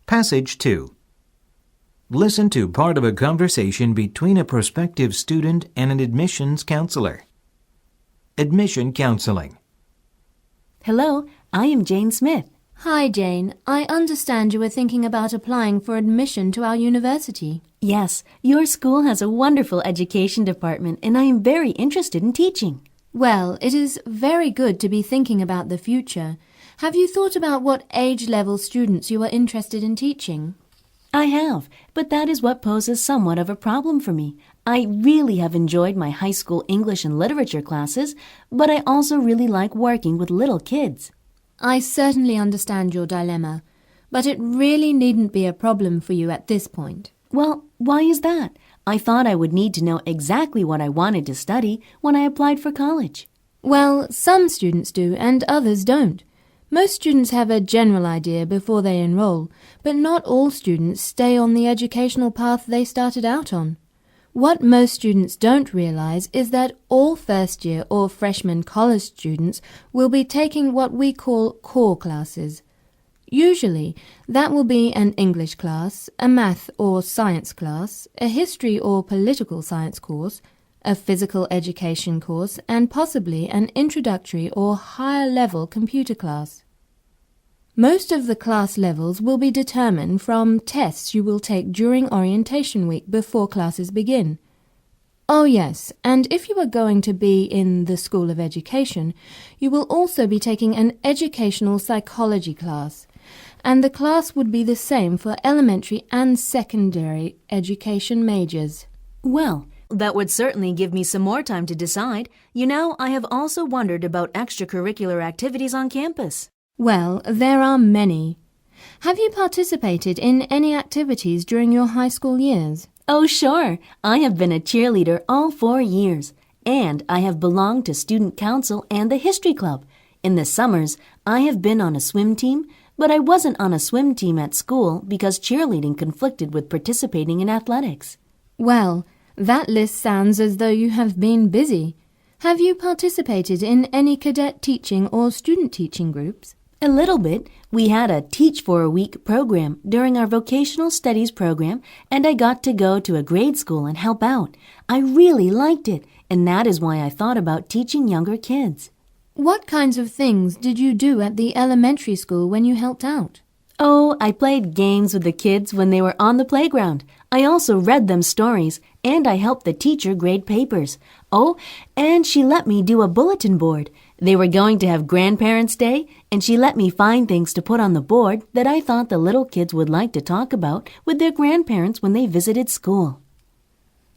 Passage 2. Listen to part of a conversation between a prospective student and an admissions counselor. Admission counseling. Hello, I am Jane Smith. Hi, Jane. I understand you were thinking about applying for admission to our university. Yes, your school has a wonderful education department and I am very interested in teaching. Well, it is very good to be thinking about the future. Have you thought about what age level students you are interested in teaching? I have, but that is what poses somewhat of a problem for me. I really have enjoyed my high school English and literature classes, but I also really like working with little kids. I certainly understand your dilemma, but it really needn't be a problem for you at this point. Well, why is that? I thought I would need to know exactly what I wanted to study when I applied for college. Well, some students do and others don't. Most students have a general idea before they enroll, but not all students stay on the educational path they started out on. What most students don't realize is that all first-year or freshman college students will be taking what we call core classes. Usually, that will be an English class, a math or science class, a history or political science course, a physical education course, and possibly an introductory or higher-level computer class. Most of the class levels will be determined from tests you will take during orientation week before classes begin. Oh yes, and if you are going to be in the School of Education, you will also be taking an educational psychology class, and the class would be the same for elementary and secondary education majors. Well, that would certainly give me some more time to decide. You know, I have also wondered about extracurricular activities on campus. Well, there are many. Have you participated in any activities during your high school years? Oh, sure. I have been a cheerleader all 4 years, and I have belonged to student council and the history club. In the summers, I have been on a swim team, but I wasn't on a swim team at school because cheerleading conflicted with participating in athletics. Well, that list sounds as though you have been busy. Have you participated in any cadet teaching or student teaching groups? A little bit. We had a Teach for a Week program during our vocational studies program, and I got to go to a grade school and help out. I really liked it, and that is why I thought about teaching younger kids. What kinds of things did you do at the elementary school when you helped out? Oh, I played games with the kids when they were on the playground. I also read them stories, and I helped the teacher grade papers. Oh, and she let me do a bulletin board. They were going to have Grandparents' Day, and she let me find things to put on the board that I thought the little kids would like to talk about with their grandparents when they visited school.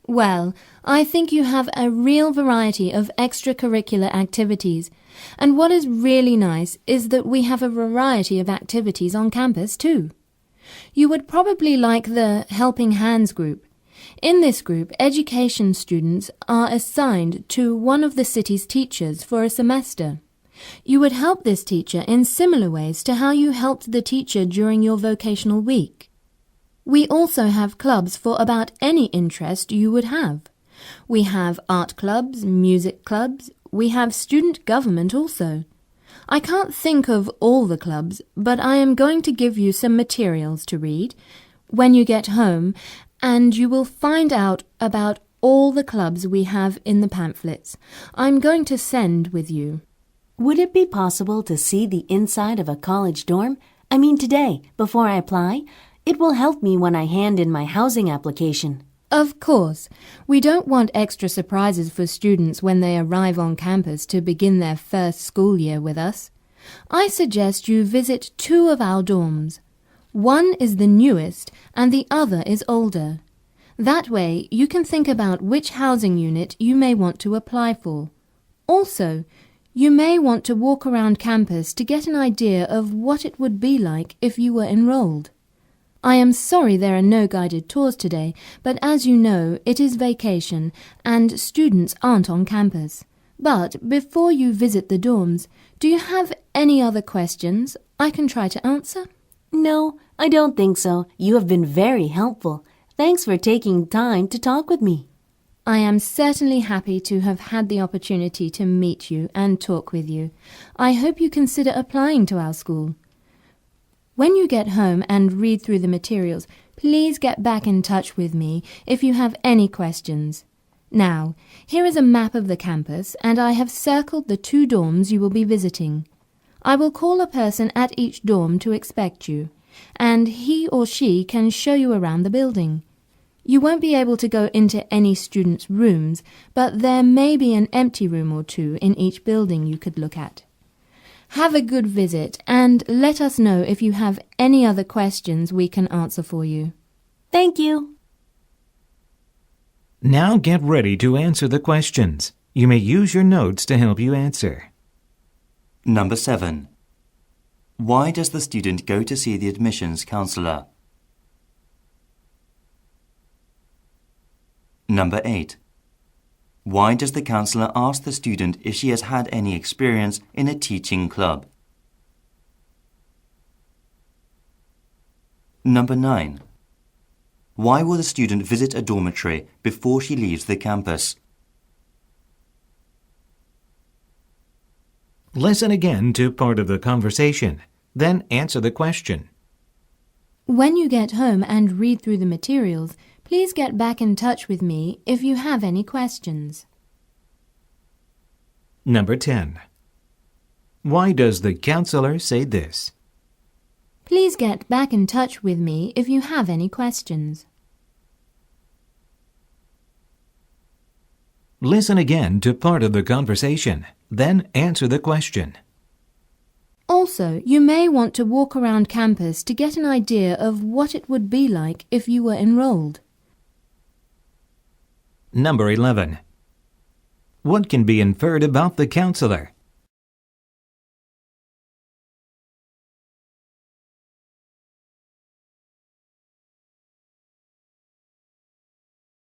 Well, I think you have a real variety of extracurricular activities. And what is really nice is that we have a variety of activities on campus too. You would probably like the Helping Hands group. In this group, education students are assigned to one of the city's teachers for a semester. You would help this teacher in similar ways to how you helped the teacher during your vocational week. We also have clubs for about any interest you would have. We have art clubs, music clubs. We have student government also. I can't think of all the clubs, but I am going to give you some materials to read when you get home, and you will find out about all the clubs we have in the pamphlets I'm going to send with you. Would it be possible to see the inside of a college dorm? I mean today, before I apply? It will help me when I hand in my housing application. Of course, we don't want extra surprises for students when they arrive on campus to begin their first school year with us. I suggest you visit 2 of our dorms. One is the newest and the other is older. That way you can think about which housing unit you may want to apply for. Also, you may want to walk around campus to get an idea of what it would be like if you were enrolled. I am sorry there are no guided tours today, but as you know, it is vacation and students aren't on campus. But before you visit the dorms, do you have any other questions I can try to answer? No, I don't think so. You have been very helpful. Thanks for taking time to talk with me. I am certainly happy to have had the opportunity to meet you and talk with you. I hope you consider applying to our school. When you get home and read through the materials, please get back in touch with me if you have any questions. Now, here is a map of the campus, and I have circled the 2 dorms you will be visiting. I will call a person at each dorm to expect you, and he or she can show you around the building. You won't be able to go into any students' rooms, but there may be an empty room or 2 in each building you could look at. Have a good visit and let us know if you have any other questions we can answer for you. Thank you. Now get ready to answer the questions. You may use your notes to help you answer. Number 7. Why does the student go to see the admissions counselor? Number 8. Why does the counselor ask the student if she has had any experience in a teaching club? Number 9. Why will the student visit a dormitory before she leaves the campus? Listen again to part of the conversation, then answer the question. When you get home and read through the materials, please get back in touch with me if you have any questions. Number 10. Why does the counselor say this? Please get back in touch with me if you have any questions. Listen again to part of the conversation, then answer the question. Also, you may want to walk around campus to get an idea of what it would be like if you were enrolled. Number 11. What can be inferred about the counselor?